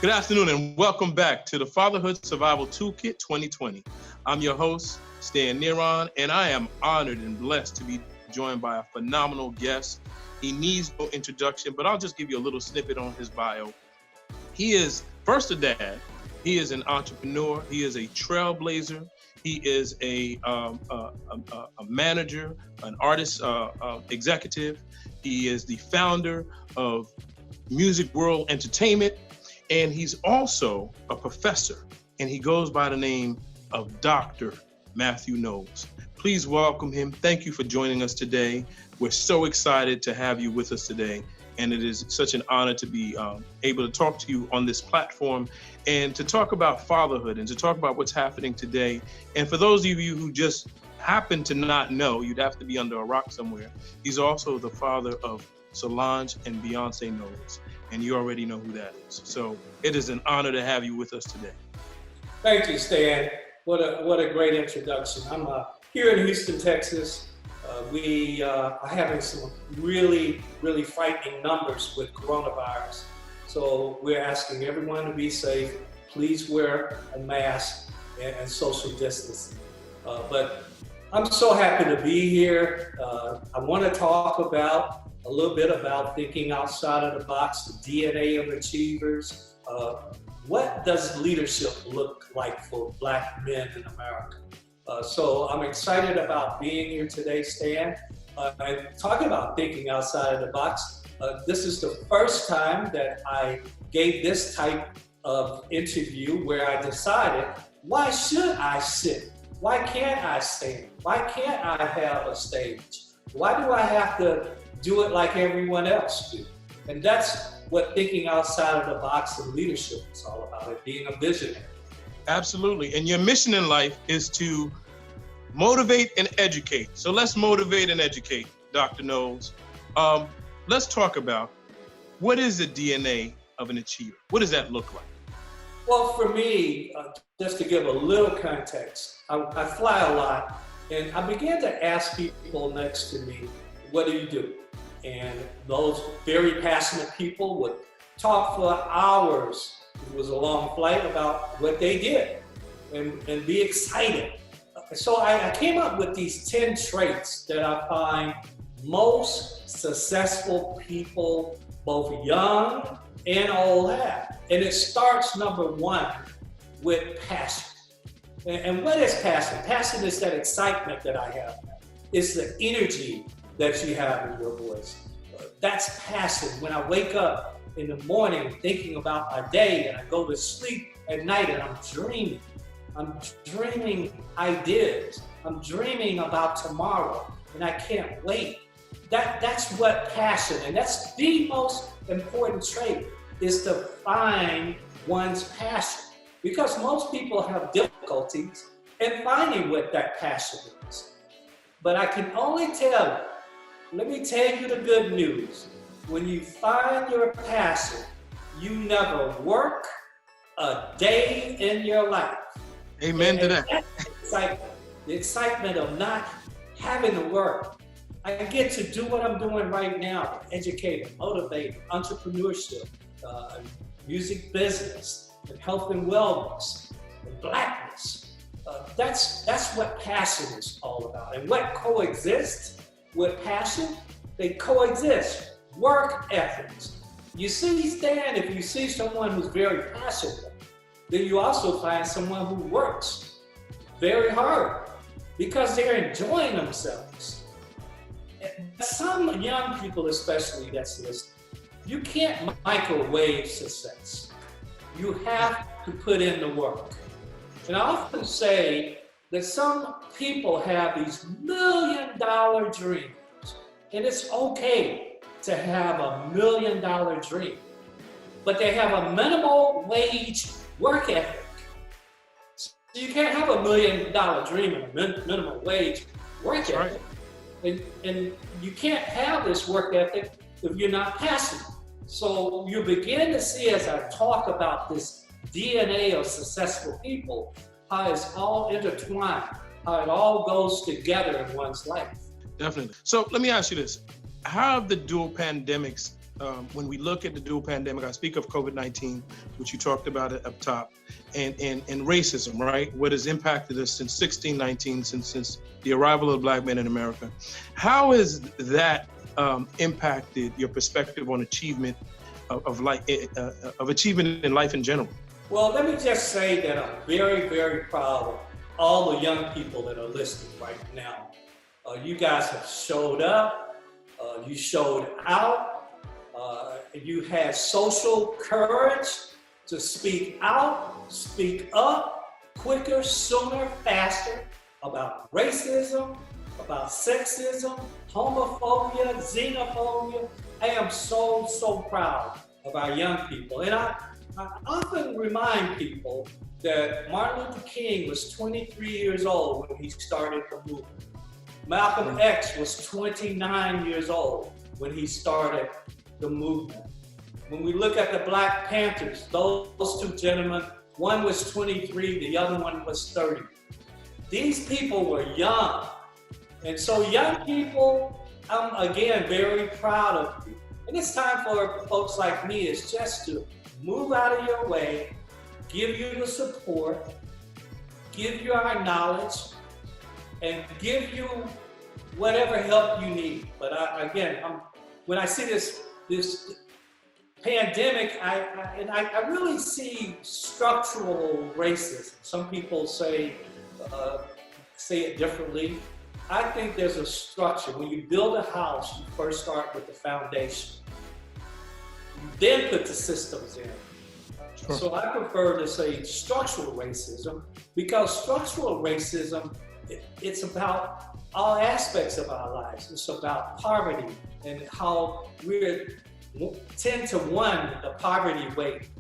Good afternoon and welcome back to the Fatherhood Survival Toolkit 2020. I'm your host, Stan Neron, and I am honored and blessed to be joined by a phenomenal guest. He needs no introduction, but I'll just give you a little snippet on his bio. He is first a dad. He is an entrepreneur. He is a trailblazer. He is a manager, an artist, executive. He is the founder of Music World Entertainment. And he's also a professor, and he goes by the name of Dr. Mathew Knowles. Please welcome him. Thank you for joining us today. We're so excited to have you with us today, and it is such an honor to be able to talk to you on this platform and to talk about fatherhood and to talk about what's happening today. And for those of you who just happen to not know, you'd have to be under a rock somewhere. He's also the father of Solange and Beyonce Knowles. And you already know who that is. So it is an honor to have you with us today. Thank you, Stan. What a great introduction. I'm here in Houston, Texas. We are having some really frightening numbers with coronavirus. So we're asking everyone to be safe. Please wear a mask and social distancing. But I'm so happy to be here. I want to talk about a little bit about thinking outside of the box, the DNA of achievers. What does leadership look like for Black men in America? So I'm excited about being here today, Stan. And talking about thinking outside of the box, this is the first time that I gave this type of interview where I decided, why should I sit? Why can't I stand? Why can't I have a stage? Why do I have to do it like everyone else do? And that's what thinking outside of the box and leadership is all about, it being a visionary. Absolutely. And your mission in life is to motivate and educate. So let's motivate and educate, Dr. Knowles. Let's talk about what is the DNA of an achiever? What does that look like? Well, for me, just to give a little context, I fly a lot, and I began to ask people next to me, what do you do? And those very passionate people would talk for hours. It was a long flight about what they did and be excited. So I came up with these 10 traits that I find most successful people, both young and old, have. And it starts, number one, with passion. And what is passion? Passion is that excitement that I have. It's the energy that you have in your voice. That's passion. When I wake up in the morning thinking about my day and I go to sleep at night and I'm dreaming ideas. I'm dreaming about tomorrow and I can't wait. That's what passion, and that's the most important trait, is to find one's passion. Because most people have difficulties in finding what that passion is. But I can only tell you, let me tell you the good news. When you find your passion, you never work a day in your life. Amen to that. The excitement of not having to work. I get to do what I'm doing right now, educate, motivate, entrepreneurship, music business, and health and wellness, and Blackness. That's what passion is all about. And what coexists with passion? They coexist. Work ethics. You see, Stan, if you see someone who's very passionate, then you also find someone who works very hard because they're enjoying themselves. Some young people, especially, that's listening, you can't microwave success. You have to put in the work. And I often say that some people have these $1 million dreams, and it's okay to have a $1 million dream, but they have a minimal wage work ethic. So you can't have a $1 million dream and a minimum wage work ethic. Right. And you can't have this work ethic if you're not passionate. So you begin to see, as I talk about this DNA of successful people, how it's all intertwined, how it all goes together in one's life. Definitely. So let me ask you this. How have the dual pandemics when we look at the dual pandemic, I speak of COVID-19, which you talked about it up top, and racism, right? What has impacted us since 1619, since the arrival of Black men in America. How has that impacted your perspective on achievement of achievement in life in general? Well, let me just say that I'm very, very proud of all the young people that are listening right now. You guys have showed up, you showed out, you had social courage to speak out, speak up, quicker, sooner, faster about racism, about sexism, homophobia, xenophobia. I am so, so proud of our young people. And I often remind people that Martin Luther King was 23 years old when he started the movement. Malcolm X was 29 years old when he started the movement. When we look at the Black Panthers, those two gentlemen, one was 23, the other one was 30. These people were young. And so young people, I'm again very proud of you. And it's time for folks like me is just to move out of your way, give you the support, give you our knowledge, and give you whatever help you need. But when I see this pandemic, I really see structural racism. Some people say it differently. I think there's a structure. When you build a house, you first start with the foundation. You then put the systems in. Sure. So I prefer to say structural racism, because structural racism, it's about all aspects of our lives. It's about poverty and how we're 10 to 1 the poverty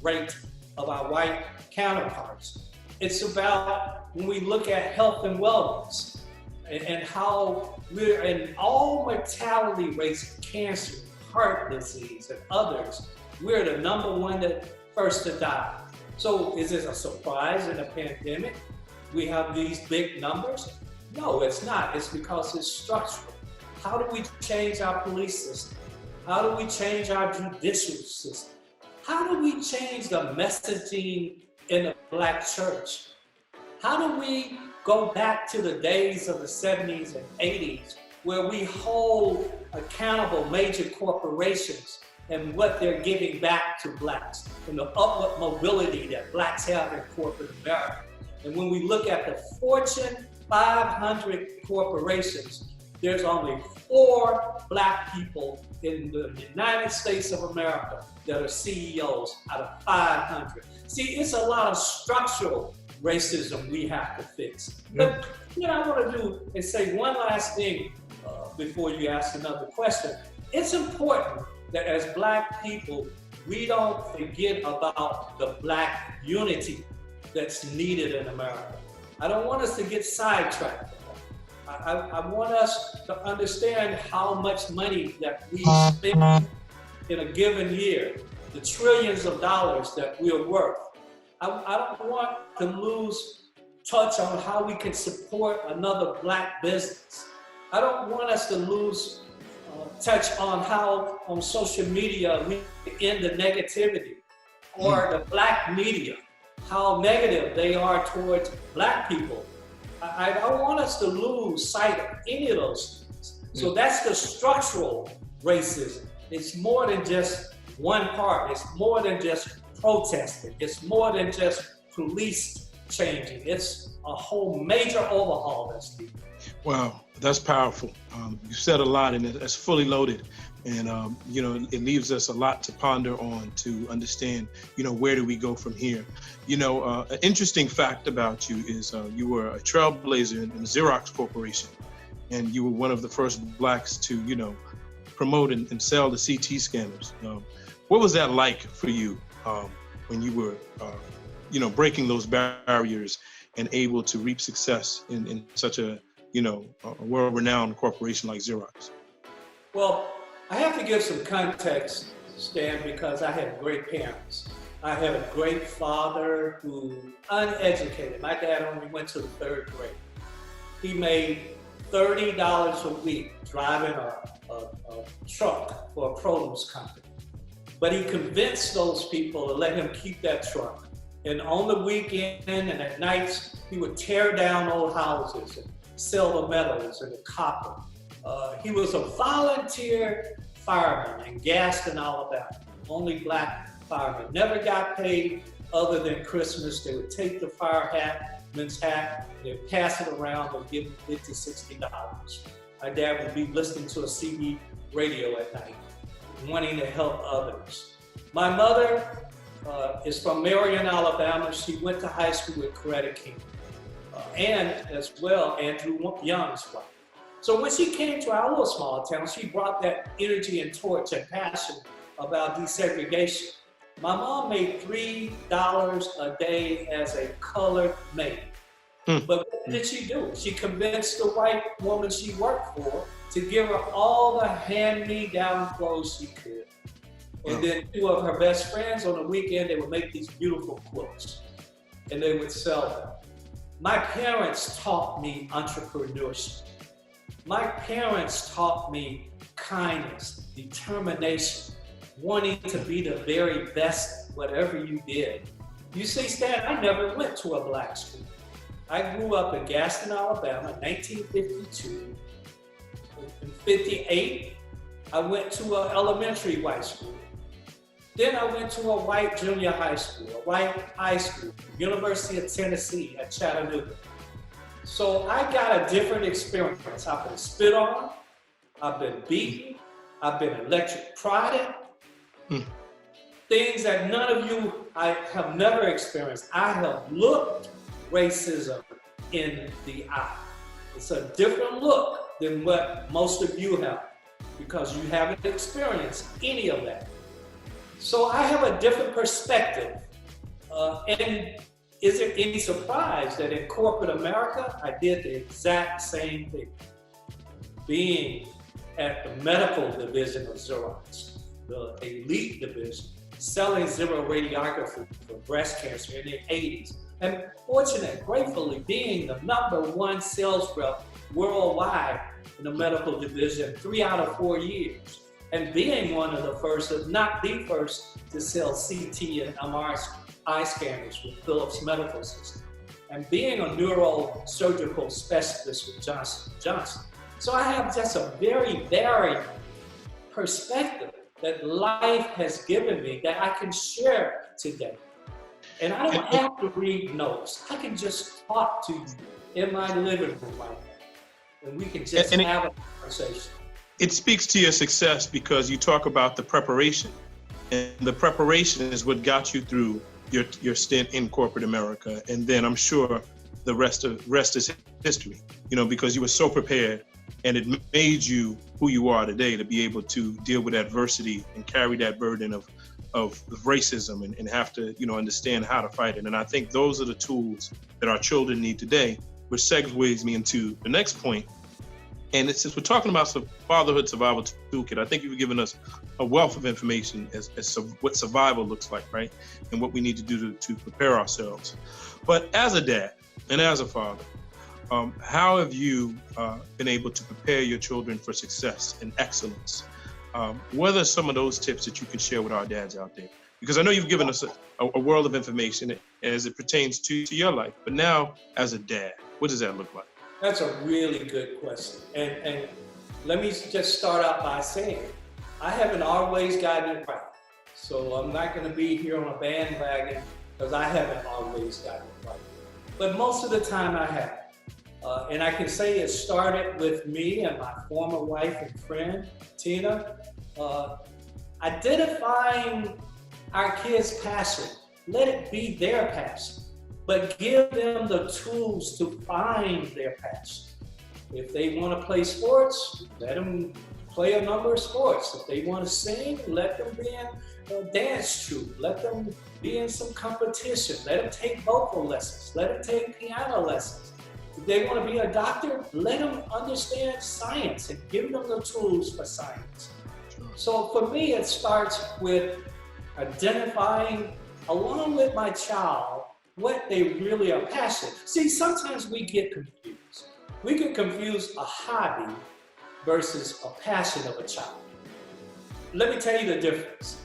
rate of our white counterparts. It's about when we look at health and wellness and how we're in all mortality rates of cancer, heart disease, and others, we're the number one that first to die. So is this a surprise in a pandemic? We have these big numbers? No, it's not. It's because it's structural. How do we change our police system? How do we change our judicial system? How do we change the messaging in the Black church? How do we go back to the days of the 70s and 80s where we hold accountable major corporations and what they're giving back to Blacks and the upward mobility that Blacks have in corporate America? And when we look at the Fortune 500 corporations, there's only 4 Black people in the United States of America that are CEOs out of 500. See, it's a lot of structural racism we have to fix. But what I want to do is say one last thing before you ask another question. It's important that as Black people, we don't forget about the Black unity that's needed in America. I don't want us to get sidetracked. I want us to understand how much money that we spend in a given year, the trillions of dollars that we're worth. I don't want to lose touch on how we can support another Black business. I don't want us to lose touch on how on social media we end the negativity, or the Black media, how negative they are towards Black people. I don't want us to lose sight of any of those things. So that's the structural racism. It's more than just one part. It's more than just protesting. It's more than just police changing. It's a whole major overhaul that's needed. Wow, that's powerful. You said a lot, and it's fully loaded. And, it leaves us a lot to ponder on, to understand, where do we go from here? An interesting fact about you is you were a trailblazer in the Xerox Corporation, and you were one of the first Blacks to, promote and sell the CT scanners. What was that like for you when you were, breaking those barriers and able to reap success in such a world-renowned corporation like Xerox? Well, I have to give some context, Stan, because I had great parents. I had a great father who, uneducated. My dad only went to the 3rd grade. He made $30 a week driving a truck for a produce company. But he convinced those people to let him keep that truck. And on the weekend and at nights, he would tear down old houses and sell the metals and the copper. He was a volunteer fireman in Gaston, Alabama. Only black fireman. Never got paid other than Christmas. They would take the fireman's hat, they'd pass it around and give him $50, $60. My dad would be listening to a CB radio at night, wanting to help others. My mother is from Marion, Alabama. She went to high school with Coretta King, and as well, Andrew Young's wife. So when she came to our little small town, she brought that energy and torch and passion about desegregation. My mom made $3 a day as a colored maid. But what did she do? She convinced the white woman she worked for to give her all the hand-me-down clothes she could. And then two of her best friends on the weekend, they would make these beautiful quilts and they would sell them. My parents taught me entrepreneurship. My parents taught me kindness, determination, wanting to be the very best whatever you did. You see, Stan, I never went to a black school. I grew up in Gaston, Alabama, 1952. In 58, I went to an elementary white school. Then I went to a white junior high school, a white high school, University of Tennessee at Chattanooga. So I got a different experience. I've been spit on, I've been beaten, I've been electric prodded. Things that none of you I have never experienced. I have looked racism in the eye. It's a different look than what most of you have because you haven't experienced any of that. So I have a different perspective. And is there any surprise that in corporate America, I did the exact same thing? Being at the medical division of Xerox, the elite division, selling zero radiography for breast cancer in the 80s. And fortunate, gratefully, being the #1 sales rep worldwide in the medical division 3 out of 4 years. And being one of the first, if not the first, to sell CT and MRI eye scanners with Philips Medical System. And being a neurosurgical specialist with Johnson & Johnson. So I have just a very varied perspective that life has given me that I can share today. And I don't have to read notes. I can just talk to you in my living room right now. And we can just have a conversation. It speaks to your success because you talk about the preparation. And the preparation is what got you through your stint in corporate America. And then I'm sure the rest is history, because you were so prepared and it made you who you are today to be able to deal with adversity and carry that burden of racism and have to, understand how to fight it. And I think those are the tools that our children need today, which segues me into the next point. And since we're talking about Fatherhood Survival Toolkit, I think you've given us a wealth of information as what survival looks like, right? And what we need to do to prepare ourselves. But as a dad and as a father, how have you been able to prepare your children for success and excellence? What are some of those tips that you can share with our dads out there? Because I know you've given us a world of information as it pertains to your life, but now as a dad, what does that look like? That's a really good question. And let me just start out by saying, I haven't always gotten it right. So I'm not gonna be here on a bandwagon because I haven't always gotten it right. But most of the time I have. And I can say it started with me and my former wife and friend, Tina, identifying our kids' passion. Let it be their passion, but give them the tools to find their passion. If they want to play sports, let them play a number of sports. If they want to sing, let them be in a dance troupe. Let them be in some competition. Let them take vocal lessons. Let them take piano lessons. If they want to be a doctor, let them understand science and give them the tools for science. So for me, it starts with identifying, along with my child, what they really are passionate. See, sometimes we get confused. We can confuse a hobby versus a passion of a child. Let me tell you the difference.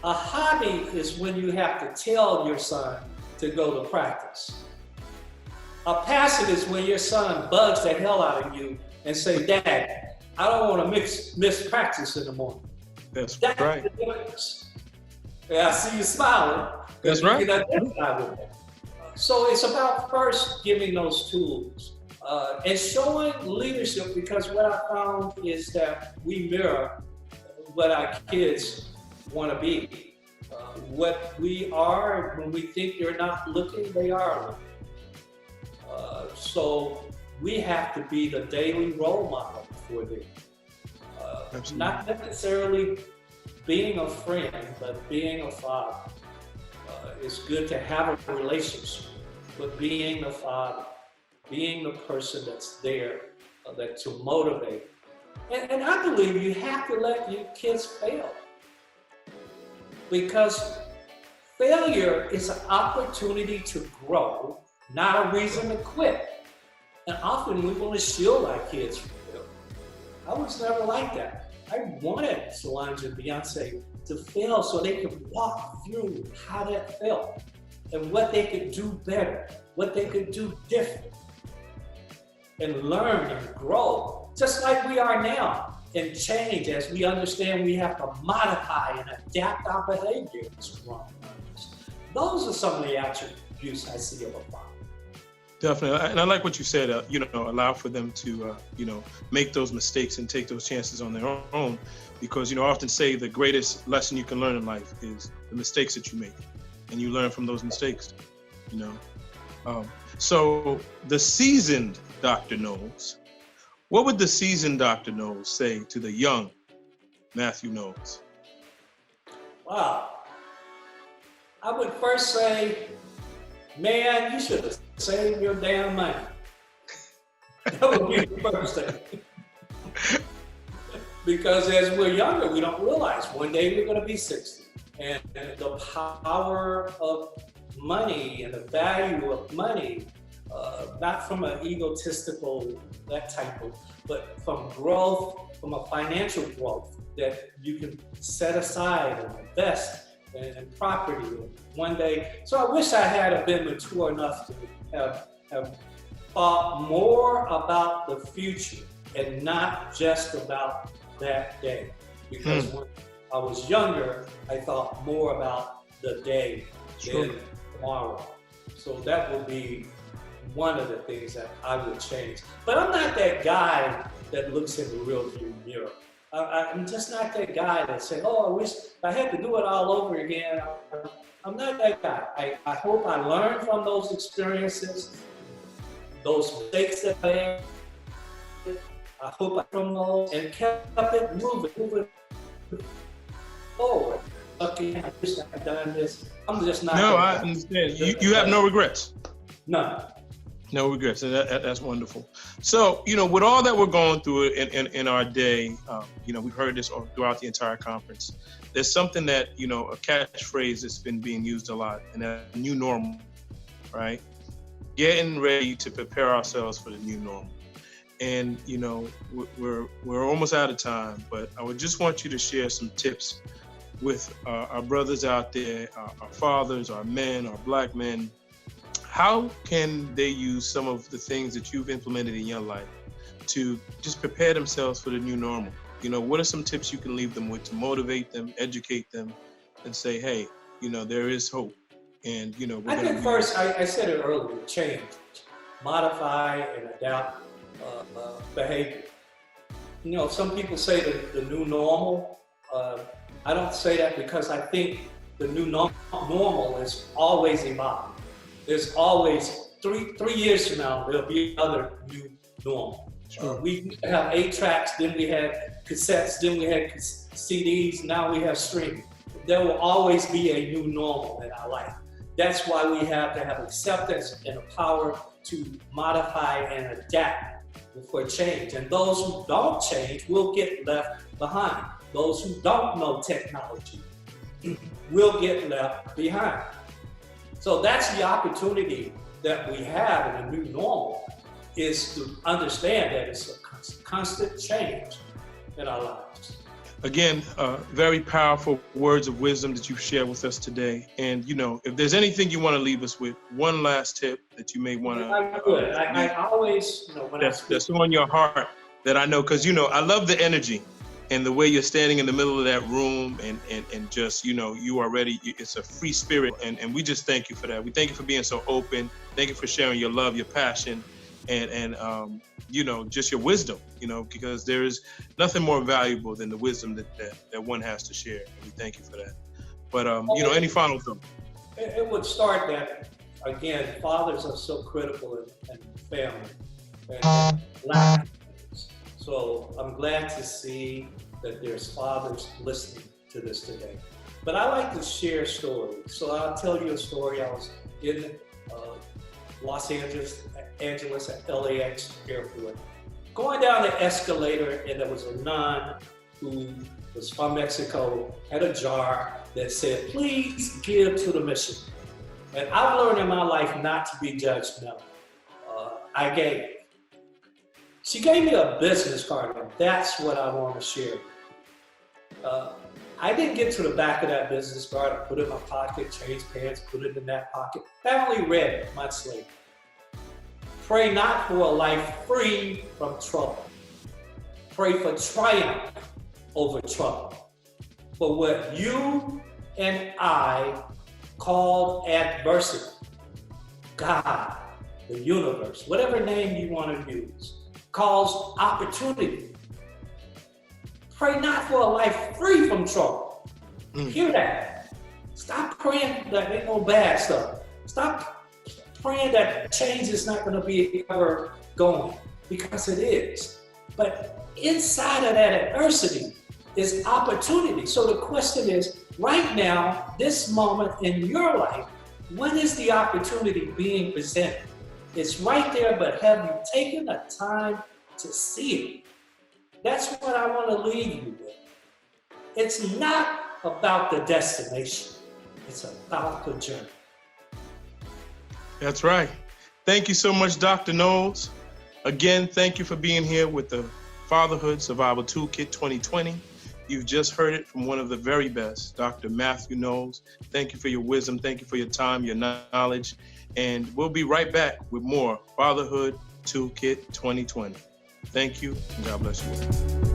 A hobby is when you have to tell your son to go to practice. A passion is when your son bugs the hell out of you and say, Dad, I don't want to miss practice in the morning. That's That's right. the difference. Yeah, I see you smiling. That's right. You can identify with that. So it's about first giving those tools and showing leadership, because what I found is that we mirror what our kids want to be. What we are, when we think they're not looking, they are looking. So we have to be the daily role model for them. Not necessarily being a friend, but being a father. It's good to have a relationship, but being the father, being the person that's there, that to motivate. And I believe you have to let your kids fail, because failure is an opportunity to grow, not a reason to quit. And often we want to shield our kids from failure. I was never like that. I wanted Solange and Beyonce to fail so they could walk through how that felt and what they could do better, what they could do different, and learn and grow, just like we are now, and change as we understand we have to modify and adapt our behavior as grown learners. Those are some of the attributes I see of a father. Definitely, and I like what you said. Allow for them to, make those mistakes and take those chances on their own, because I often say the greatest lesson you can learn in life is the mistakes that you make, and you learn from those mistakes. So the seasoned Dr. Knowles, what would the seasoned Dr. Knowles say to the young Mathew Knowles? Wow. I would first say, man, you should have saved your damn money. That would be the first thing. Because as we're younger, we don't realize one day we're going to be 60. And the power of money and the value of money, not from an egotistical, that type of, but from growth, from a financial growth that you can set aside and invest in property one day. So I wish I had been mature enough to have thought more about the future and not just about that day. Because when I was younger, I thought more about the day than tomorrow. So that would be one of the things that I would change. But I'm not that guy that looks in the rearview mirror. I'm just not that guy that says, oh, I wish I had to do it all over again. I'm not that guy. I hope I learned from those experiences, those mistakes that I made. I hope I from those and kept it moving forward. Okay, I wish I had done this. I'm just not. No, I understand. You have no regrets. None. No regrets, and that's wonderful. So, with all that we're going through in our day, we've heard this throughout the entire conference. There's something that, a catchphrase that's been being used a lot, and that new normal, right? Getting ready to prepare ourselves for the new normal. And, we're almost out of time, but I would just want you to share some tips with our brothers out there, our fathers, our men, our Black men. How can they use some of the things that you've implemented in your life to just prepare themselves for the new normal? What are some tips you can leave them with to motivate them, educate them, and say, hey, there is hope. And, I think first, I said it earlier, change, modify and adapt behavior. Some people say the new normal. I don't say that because I think the new normal is always evolving. There's always three years from now, there'll be another new normal. Sure. We used to have 8 tracks, then we had cassettes, then we had CDs, now we have streaming. There will always be a new normal in our life. That's why we have to have acceptance and the power to modify and adapt for change. And those who don't change will get left behind. Those who don't know technology will get left behind. So that's the opportunity that we have in the new normal, is to understand that it's a constant change in our lives. Again, very powerful words of wisdom that you've shared with us today. And, if there's anything you want to leave us with, one last tip that you may want to. I always, when I speak. That's on your heart that I know, because, I love the energy and the way you're standing in the middle of that room and just, you are ready. It's a free spirit. And we just thank you for that. We thank you for being so open. Thank you for sharing your love, your passion, and just your wisdom, because there is nothing more valuable than the wisdom that one has to share. And we thank you for that. But, any final thoughts? It would start that, again, fathers are so critical in family and Black families. So I'm glad to see that there's fathers listening to this today. But I like to share stories. So I'll tell you a story. I was in Los Angeles at LAX airport, going down the escalator, and there was a nun who was from Mexico, had a jar that said, "Please give to the mission." And I've learned in my life not to be judgmental. I gave. She gave me a business card, and that's what I want to share. I didn't get to the back of that business card. I put it in my pocket, changed pants, put it in that pocket. I only read it months later. Pray not for a life free from trouble. Pray for triumph over trouble. For what you and I called adversity, God, the universe, whatever name you want to use, calls opportunity. Pray not for a life free from trouble. Hear that? Stop praying that ain't no bad stuff. Stop praying that change is not going to be ever going, because it is. But inside of that adversity is opportunity. So the question is, right now, this moment in your life, when is the opportunity being presented? It's right there, but have you taken the time to see it? That's what I want to leave you with. It's not about the destination. It's about the journey. That's right. Thank you so much, Dr. Knowles. Again, thank you for being here with the Fatherhood Survival Toolkit 2020. You've just heard it from one of the very best, Dr. Mathew Knowles. Thank you for your wisdom. Thank you for your time, your knowledge. And we'll be right back with more Fatherhood Toolkit 2020. Thank you, and God bless you.